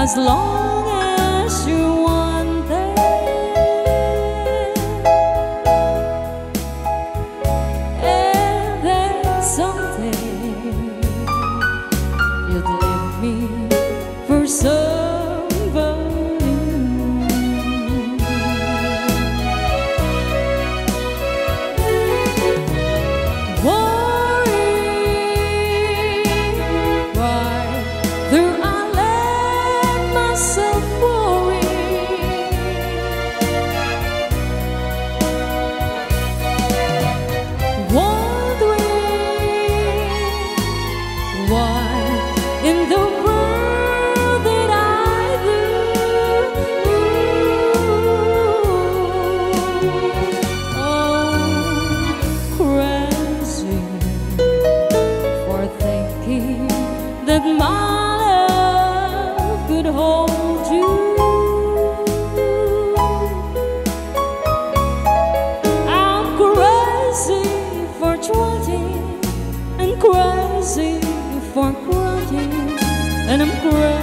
as long as you want them. And then someday you'd leave me for somebody new. In the world that I do, oh, crazy for thinking that my love could hold you. I'm crazy for trying and crazy for crying, and I'm crazy